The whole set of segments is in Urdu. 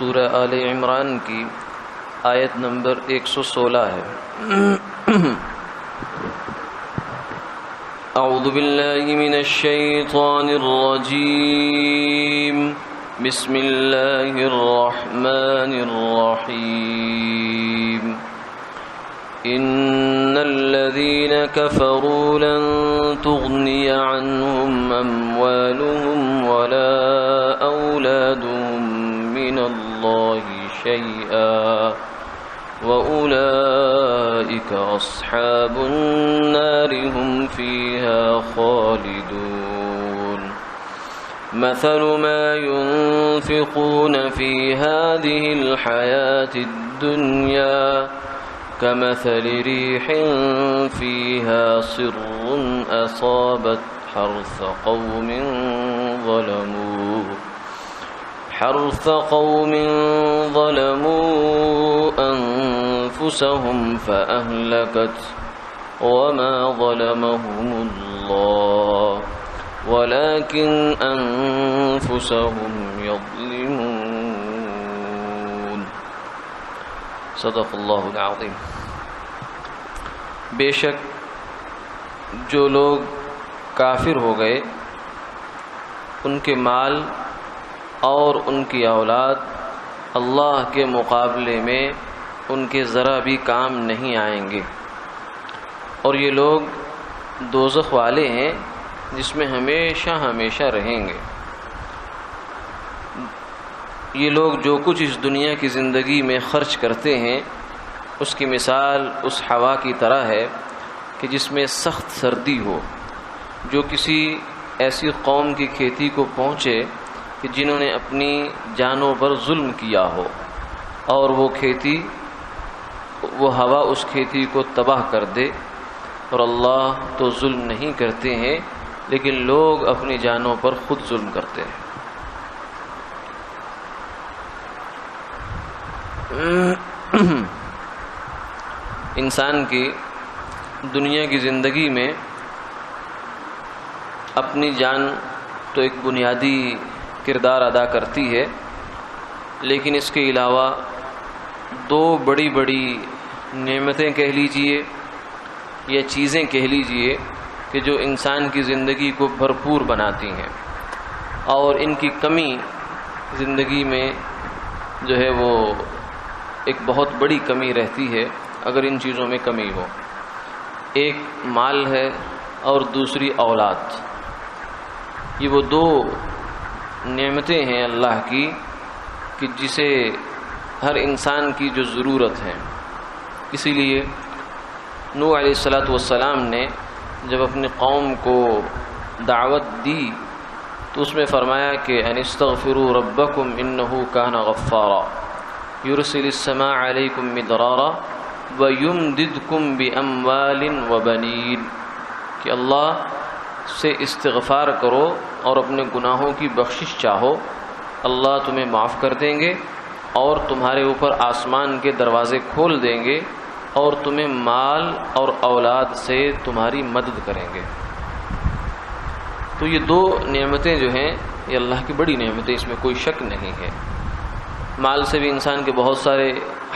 سورہ آل عمران کی آیت نمبر 116 ہے۔ اعوذ باللہ من الشیطان الرجیم، بسم اللہ الرحمن الرحیم۔ ان الذین کفروا لن تغنی عنہم اموالہم ولا اولادہم من اللہ شیئا وَأُولَئِكَ أَصْحَابُ النَّارِ هُمْ فِيهَا خَالِدُونَ مَثَلُ مَا يُنْفِقُونَ فِي هَذِهِ الْحَيَاةِ الدُّنْيَا كَمَثَلِ رِيحٍ فِيهَا صِرٌّ أَصَابَتْ حَرْثَ قوم ظلموا أنفسهم فأهلكت وما ظلمهم الله ولكن أنفسهم يظلمون۔ صدق اللہ العظیم۔ بے شک جو لوگ کافر ہو گئے ان کے مال اور ان کی اولاد اللہ کے مقابلے میں ان کے ذرا بھی کام نہیں آئیں گے، اور یہ لوگ دوزخ والے ہیں جس میں ہمیشہ ہمیشہ رہیں گے۔ یہ لوگ جو کچھ اس دنیا کی زندگی میں خرچ کرتے ہیں اس کی مثال اس ہوا کی طرح ہے کہ جس میں سخت سردی ہو، جو کسی ایسی قوم کی کھیتی کو پہنچے کہ جنہوں نے اپنی جانوں پر ظلم کیا ہو، اور وہ ہوا اس کھیتی کو تباہ کر دے۔ اور اللہ تو ظلم نہیں کرتے ہیں، لیکن لوگ اپنی جانوں پر خود ظلم کرتے ہیں۔ انسان کی دنیا کی زندگی میں اپنی جان تو ایک بنیادی کردار ادا کرتی ہے، لیکن اس کے علاوہ دو بڑی بڑی نعمتیں کہہ لیجئے یا چیزیں کہہ لیجئے کہ جو انسان کی زندگی کو بھرپور بناتی ہیں، اور ان کی کمی زندگی میں جو ہے وہ ایک بہت بڑی کمی رہتی ہے اگر ان چیزوں میں کمی ہو۔ ایک مال ہے اور دوسری اولاد۔ یہ وہ دو نعمتیں ہیں اللہ کی کہ جسے ہر انسان کی جو ضرورت ہے۔ اسی لیے نوح علیہ السلام نے جب اپنی قوم کو دعوت دی تو اس میں فرمایا کہ ان استغفروا ربکم انہ کان غفارا یرسل السماء علیکم مدرارا ویمددکم باموال وبنین، کہ اللہ سے استغفار کرو اور اپنے گناہوں کی بخشش چاہو، اللہ تمہیں معاف کر دیں گے اور تمہارے اوپر آسمان کے دروازے کھول دیں گے اور تمہیں مال اور اولاد سے تمہاری مدد کریں گے۔ تو یہ دو نعمتیں جو ہیں یہ اللہ کی بڑی نعمتیں، اس میں کوئی شک نہیں ہے۔ مال سے بھی انسان کے بہت سارے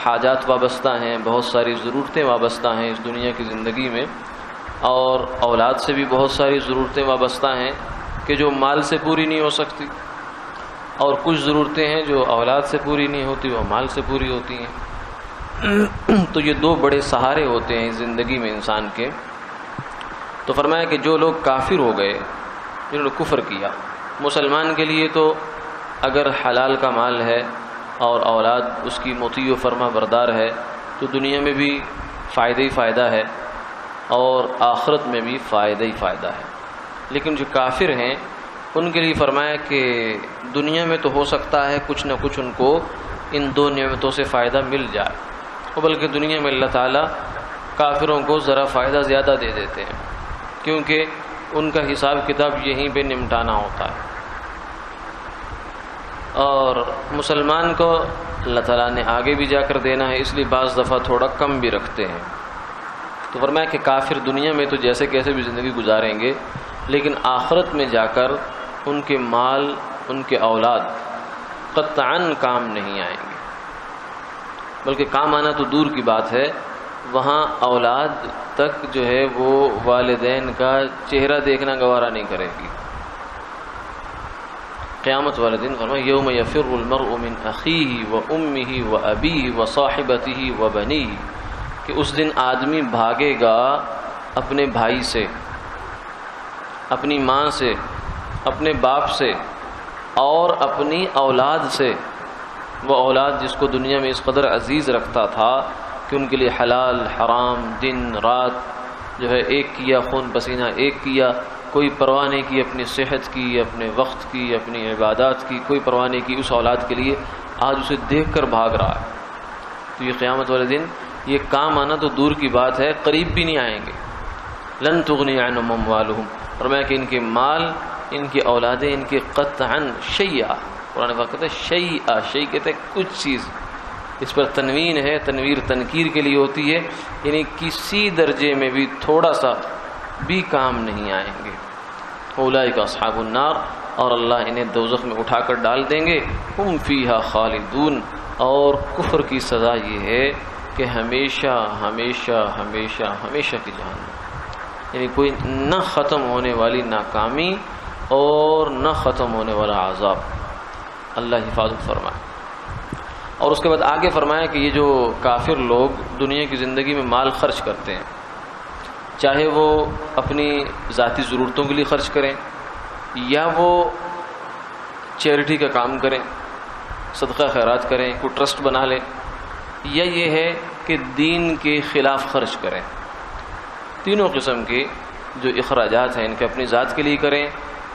حاجات وابستہ ہیں، بہت ساری ضرورتیں وابستہ ہیں اس دنیا کی زندگی میں، اور اولاد سے بھی بہت ساری ضرورتیں وابستہ ہیں کہ جو مال سے پوری نہیں ہو سکتی، اور کچھ ضرورتیں ہیں جو اولاد سے پوری نہیں ہوتی، وہ مال سے پوری ہوتی ہیں۔ تو یہ دو بڑے سہارے ہوتے ہیں زندگی میں انسان کے۔ تو فرمایا کہ جو لوگ کافر ہو گئے، جنہوں نے کفر کیا، مسلمان کے لیے تو اگر حلال کا مال ہے اور اولاد اس کی مطیع و فرما بردار ہے تو دنیا میں بھی فائدہ ہی فائدہ ہے اور آخرت میں بھی فائدہ ہی فائدہ ہے۔ لیکن جو کافر ہیں ان کے لیے فرمایا کہ دنیا میں تو ہو سکتا ہے کچھ نہ کچھ ان کو ان دو نعمتوں سے فائدہ مل جائے، اور بلکہ دنیا میں اللہ تعالیٰ کافروں کو ذرا فائدہ زیادہ دے دیتے ہیں، کیونکہ ان کا حساب کتاب یہیں پہ نمٹانا ہوتا ہے، اور مسلمان کو اللہ تعالیٰ نے آگے بھی جا کر دینا ہے، اس لیے بعض دفعہ تھوڑا کم بھی رکھتے ہیں۔ تو فرمایا کہ کافر دنیا میں تو جیسے کیسے بھی زندگی گزاریں گے، لیکن آخرت میں جا کر ان کے مال، ان کے اولاد قطعاً کام نہیں آئیں گے، بلکہ کام آنا تو دور کی بات ہے، وہاں اولاد تک جو ہے وہ والدین کا چہرہ دیکھنا گوارا نہیں کرے گی۔ قیامت والے دن فرمایا یوم یفر المرء من اخیہ و امہ و ابیہ و صاحبتہ و بنیہ، کہ اس دن آدمی بھاگے گا اپنے بھائی سے، اپنی ماں سے، اپنے باپ سے اور اپنی اولاد سے، وہ اولاد جس کو دنیا میں اس قدر عزیز رکھتا تھا کہ ان کے لیے حلال حرام دن رات جو ہے ایک کیا، خون پسینہ ایک کیا، کوئی پرواہ نہیں کی اپنی صحت کی، اپنے وقت کی، اپنی عبادات کی، کوئی پرواہ نہیں کی اس اولاد کے لیے، آج اسے دیکھ کر بھاگ رہا ہے۔ تو یہ قیامت والے دن یہ کام آنا تو دور کی بات ہے، قریب بھی نہیں آئیں گے۔ لن تغنی عنہم اموالہم، فرمایا کہ ان کے مال، ان کی اولادیں، ان کے قطعاً شیئا، قرآن پاک کہتا ہے شیئا، شیء کہتے ہیں کچھ چیز، اس پر تنوین ہے، تنویر تنکیر کے لیے ہوتی ہے، یعنی کسی درجے میں بھی تھوڑا سا بھی کام نہیں آئیں گے۔ اولئک اصحاب النار، اور اللہ انہیں دوزخ میں اٹھا کر ڈال دیں گے، ہم فیہا خالدون، اور کفر کی سزا یہ ہے کہ ہمیشہ ہمیشہ ہمیشہ ہمیشہ کی جہنم، یعنی کوئی نہ ختم ہونے والی ناکامی اور نہ ختم ہونے والا عذاب۔ اللہ حفاظت فرمائے۔ اور اس کے بعد آگے فرمایا کہ یہ جو کافر لوگ دنیا کی زندگی میں مال خرچ کرتے ہیں، چاہے وہ اپنی ذاتی ضرورتوں کے لیے خرچ کریں یا وہ چیریٹی کا کام کریں، صدقہ خیرات کریں، کوئی ٹرسٹ بنا لیں، یا یہ ہے کہ دین کے خلاف خرچ کریں، تینوں قسم کے جو اخراجات ہیں ان کے اپنی ذات کے لیے کریں،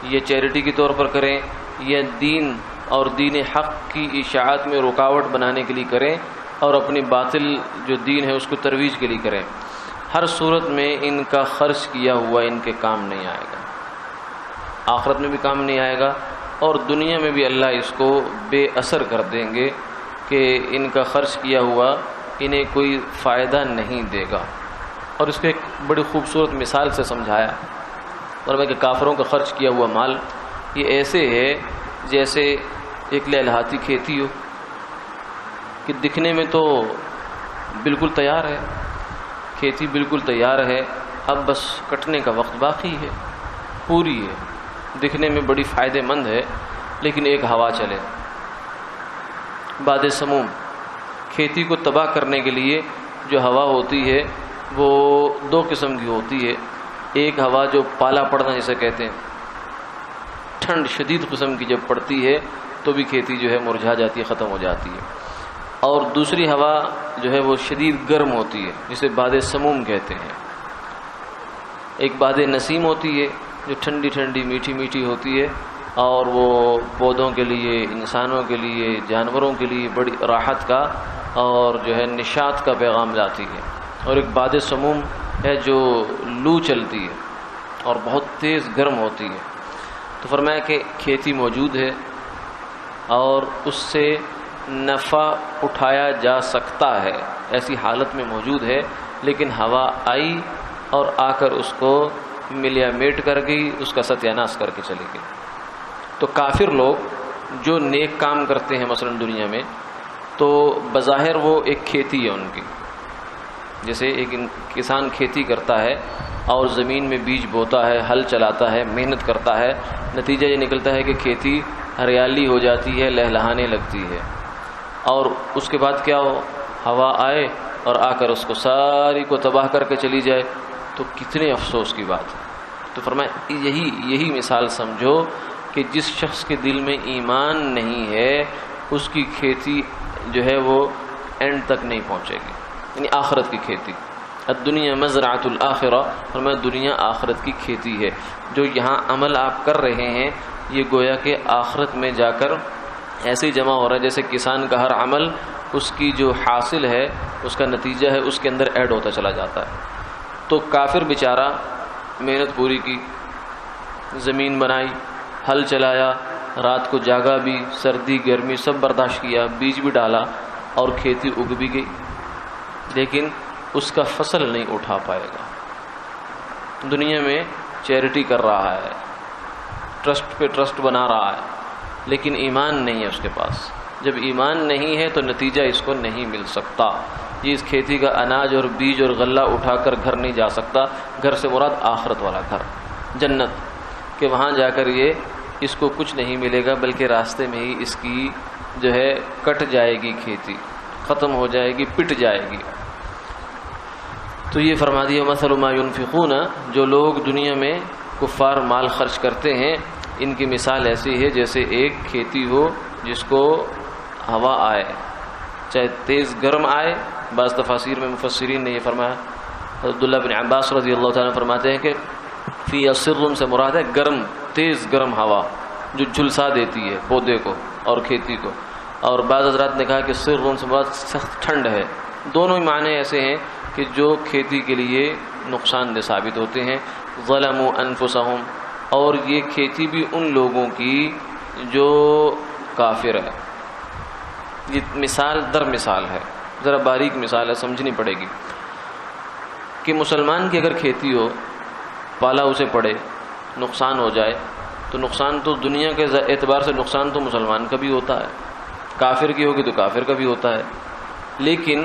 یا چیریٹی کے طور پر کریں، یا دین اور دین حق کی اشاعت میں رکاوٹ بنانے کے لیے کریں، اور اپنی باطل جو دین ہے اس کو ترویج کے لیے کریں، ہر صورت میں ان کا خرچ کیا ہوا ان کے کام نہیں آئے گا، آخرت میں بھی کام نہیں آئے گا، اور دنیا میں بھی اللہ اس کو بے اثر کر دیں گے کہ ان کا خرچ کیا ہوا انہیں کوئی فائدہ نہیں دے گا۔ اور اس کو ایک بڑی خوبصورت مثال سے سمجھایا، اور کہ کافروں کا خرچ کیا ہوا مال یہ ایسے ہے جیسے ایک لہلہاتی کھیتی ہو کہ دکھنے میں تو بالکل تیار ہے، کھیتی بالکل تیار ہے، اب بس کٹنے کا وقت باقی ہے، پوری ہے، دکھنے میں بڑی فائدہ مند ہے، لیکن ایک ہوا چلے، باد سموم، کھیتی کو تباہ کرنے کے لیے جو ہوا ہوتی ہے وہ دو قسم کی ہوتی ہے، ایک ہوا جو پالا پڑنا جسے کہتے ہیں، ٹھنڈ شدید قسم کی جب پڑتی ہے تو بھی کھیتی جو ہے مرجھا جاتی ہے، ختم ہو جاتی ہے، اور دوسری ہوا جو ہے وہ شدید گرم ہوتی ہے جسے باد سموم کہتے ہیں، ایک باد نسیم ہوتی ہے جو ٹھنڈی ٹھنڈی میٹھی میٹھی ہوتی ہے اور وہ پودوں کے لیے، انسانوں کے لیے، جانوروں کے لیے بڑی راحت کا اور جو ہے نشاط کا پیغام لاتی ہے، اور ایک باد سموم ہے جو لو چلتی ہے اور بہت تیز گرم ہوتی ہے۔ تو فرمایا کہ کھیتی موجود ہے اور اس سے نفع اٹھایا جا سکتا ہے، ایسی حالت میں موجود ہے، لیکن ہوا آئی اور آ کر اس کو ملیا میٹ کر گئی، اس کا ستیہ ناش کر کے چلی گئی۔ تو کافر لوگ جو نیک کام کرتے ہیں مثلا دنیا میں، تو بظاہر وہ ایک کھیتی ہے ان کی، جیسے ایک کسان کھیتی کرتا ہے اور زمین میں بیج بوتا ہے، ہل چلاتا ہے، محنت کرتا ہے، نتیجہ یہ نکلتا ہے کہ کھیتی ہریالی ہو جاتی ہے، لہلہانے لگتی ہے، اور اس کے بعد کیا ہو، ہوا آئے اور آ کر اس کو ساری کو تباہ کر کے چلی جائے، تو کتنے افسوس کی بات ہے۔ تو فرمایا یہی مثال سمجھو کہ جس شخص کے دل میں ایمان نہیں ہے اس کی کھیتی جو ہے وہ اینڈ تک نہیں پہنچے گی، یعنی آخرت کی کھیتی، الدنیا مزرعۃ الآخرہ، فرمایا دنیا آخرت کی کھیتی ہے، جو یہاں عمل آپ کر رہے ہیں یہ گویا کہ آخرت میں جا کر ایسے ہی جمع ہو رہا ہے جیسے کسان کا ہر عمل اس کی جو حاصل ہے، اس کا نتیجہ ہے، اس کے اندر ایڈ ہوتا چلا جاتا ہے۔ تو کافر بیچارہ محنت پوری کی، زمین بنائی، ہل چلایا، رات کو جاگا بھی، سردی گرمی سب برداشت کیا، بیج بھی ڈالا اور کھیتی اگ بھی گئی، لیکن اس کا فصل نہیں اٹھا پائے گا۔ دنیا میں چیریٹی کر رہا ہے، ٹرسٹ پہ ٹرسٹ بنا رہا ہے، لیکن ایمان نہیں ہے اس کے پاس. جب ایمان نہیں ہے تو نتیجہ اس کو نہیں مل سکتا. یہ اس کھیتی کا اناج اور بیج اور غلہ اٹھا کر گھر نہیں جا سکتا. گھر سے مراد آخرت والا گھر، جنت، کہ وہاں جا کر یہ اس کو کچھ نہیں ملے گا، بلکہ راستے میں ہی اس کی جو ہے کٹ جائے گی، کھیتی ختم ہو جائے گی، پٹ جائے گی. تو یہ فرما دیا مثل ما ينفقون، جو لوگ دنیا میں کفار مال خرچ کرتے ہیں ان کی مثال ایسی ہے جیسے ایک کھیتی ہو جس کو ہوا آئے، چاہے تیز گرم آئے. بعض تفاسیر میں مفسرین نے یہ فرمایا، عبداللہ بن عباس رضی اللہ تعالیٰ فرماتے ہیں کہ فی سر سے مراد ہے گرم، تیز گرم ہوا جو جھلسا دیتی ہے پودے کو اور کھیتی کو. اور بعض حضرات نے کہا کہ سر سے مراد سخت ٹھنڈ ہے. دونوں ہی معنی ایسے ہیں کہ جو کھیتی کے لیے نقصان دہ ثابت ہوتے ہیں. ظلموا انفسہم، اور یہ کھیتی بھی ان لوگوں کی جو کافر ہے. یہ مثال در مثال ہے، ذرا باریک مثال ہے، سمجھنی پڑے گی. کہ مسلمان کی اگر کھیتی ہو، پالا اسے پڑے، نقصان ہو جائے تو نقصان تو دنیا کے اعتبار سے نقصان تو مسلمان کا بھی ہوتا ہے، کافر کی ہوگی تو کافر کا بھی ہوتا ہے. لیکن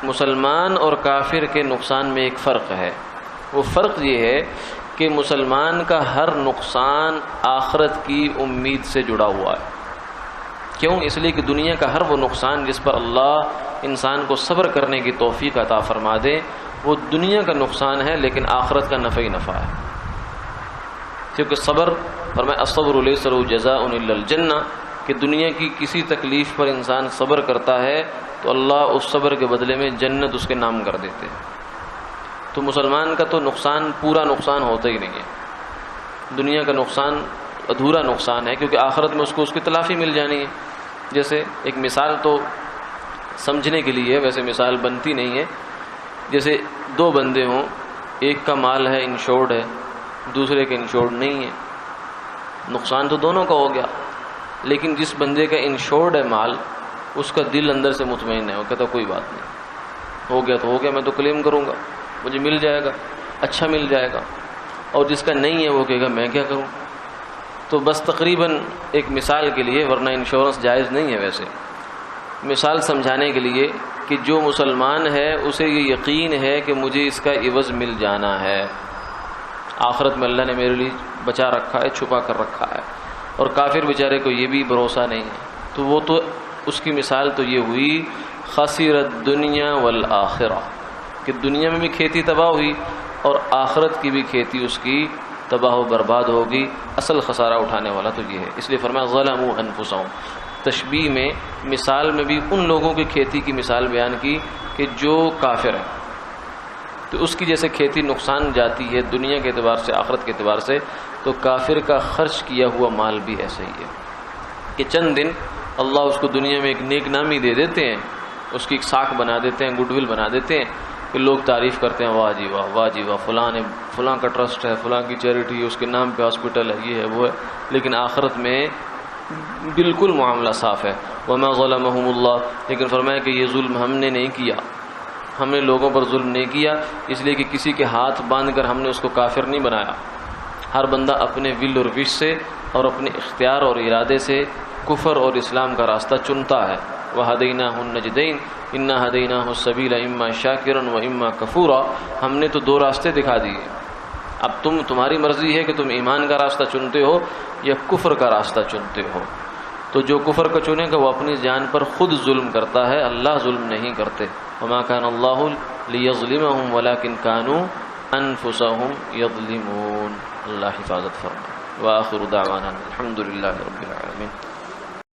مسلمان اور کافر کے نقصان میں ایک فرق ہے. وہ فرق یہ ہے کہ مسلمان کا ہر نقصان آخرت کی امید سے جڑا ہوا ہے. کیوں؟ اس لیے کہ دنیا کا ہر وہ نقصان جس پر اللہ انسان کو صبر کرنے کی توفیق عطا فرما دے، وہ دنیا کا نقصان ہے لیکن آخرت کا نفع ہی نفع ہے. کیونکہ صبر فرمایا الصبر لیس له جزاء الا الجنہ، کہ دنیا کی کسی تکلیف پر انسان صبر کرتا ہے تو اللہ اس صبر کے بدلے میں جنت اس کے نام کر دیتے ہیں. تو مسلمان کا تو نقصان پورا نقصان ہوتا ہی نہیں ہے. دنیا کا نقصان ادھورا نقصان ہے، کیونکہ آخرت میں اس کو اس کی تلافی مل جانی ہے. جیسے ایک مثال تو سمجھنے کے لیے، ویسے مثال بنتی نہیں ہے. جیسے دو بندے ہوں، ایک کا مال ہے انشورڈ ہے، دوسرے کا انشورڈ نہیں ہے، نقصان تو دونوں کا ہو گیا. لیکن جس بندے کا انشورڈ ہے مال، اس کا دل اندر سے مطمئن ہے، وہ کہتا کوئی بات نہیں، ہو گیا تو ہو گیا، میں تو کلیم کروں گا، مجھے مل جائے گا، اچھا مل جائے گا. اور جس کا نہیں ہے وہ کہے گا میں کیا کروں. تو بس تقریباً ایک مثال کے لیے، ورنہ انشورنس جائز نہیں ہے ویسے، مثال سمجھانے کے لیے کہ جو مسلمان ہے اسے یہ یقین ہے کہ مجھے اس کا عوض مل جانا ہے، آخرت میں اللہ نے میرے لیے بچا رکھا ہے، چھپا کر رکھا ہے. اور کافر بیچارے کو یہ بھی بھروسہ نہیں ہے. تو وہ تو اس کی مثال تو یہ ہوئی خسر الدنیا والآخرہ، کہ دنیا میں بھی کھیتی تباہ ہوئی اور آخرت کی بھی کھیتی اس کی تباہ و برباد ہوگی. اصل خسارہ اٹھانے والا تو یہ ہے. اس لیے فرمایا ظلموا انفسہم. تشبیہ میں، مثال میں بھی ان لوگوں کی کھیتی کی مثال بیان کی کہ جو کافر ہے، تو اس کی جیسے کھیتی نقصان جاتی ہے دنیا کے اعتبار سے، آخرت کے اعتبار سے، تو کافر کا خرچ کیا ہوا مال بھی ایسا ہی ہے کہ چند دن اللہ اس کو دنیا میں ایک نیک نامی دے دیتے ہیں، اس کی ایک ساکھ بنا دیتے ہیں، گڈ ول بنا دیتے ہیں کہ لوگ تعریف کرتے ہیں، واہ جی واہ، واہ جی واہ، فلاں نے، فلاں کا ٹرسٹ ہے، فلاں کی چیریٹی ہے، اس کے نام پہ ہاسپٹل ہے، یہ ہے وہ ہے. لیکن آخرت میں بالکل معاملہ صاف ہے. وما ظلمهم اللہ، لیکن فرمایا کہ یہ ظلم ہم نے نہیں کیا، ہم نے لوگوں پر ظلم نہیں کیا، اس لیے کہ کسی کے ہاتھ باندھ کر ہم نے اس کو کافر نہیں بنایا. ہر بندہ اپنے ول اور وش سے اور اپنے اختیار اور ارادے سے کفر اور اسلام کا راستہ چنتا ہے. وَهَدَيْنَاهُ النَّجْدَيْنِ إِنَّا هَدَيْنَاهُ السَّبِيلَ إِمَّا شَاكِرًا وَإِمَّا كَفُورًا. ہم نے تو دو راستے دکھا دیے، اب تمہاری مرضی ہے کہ تم ایمان کا راستہ چنتے ہو یا کفر کا راستہ چنتے ہو. تو جو کفر کا چنے گا وہ اپنی جان پر خود ظلم کرتا ہے، اللہ ظلم نہیں کرتے. وما كان الله ليظلمهم ولكن كانوا انفسهم يظلمون. اللہ حفاظت فرمائے. وآخر دعوانا الحمد للہ رب العالمین.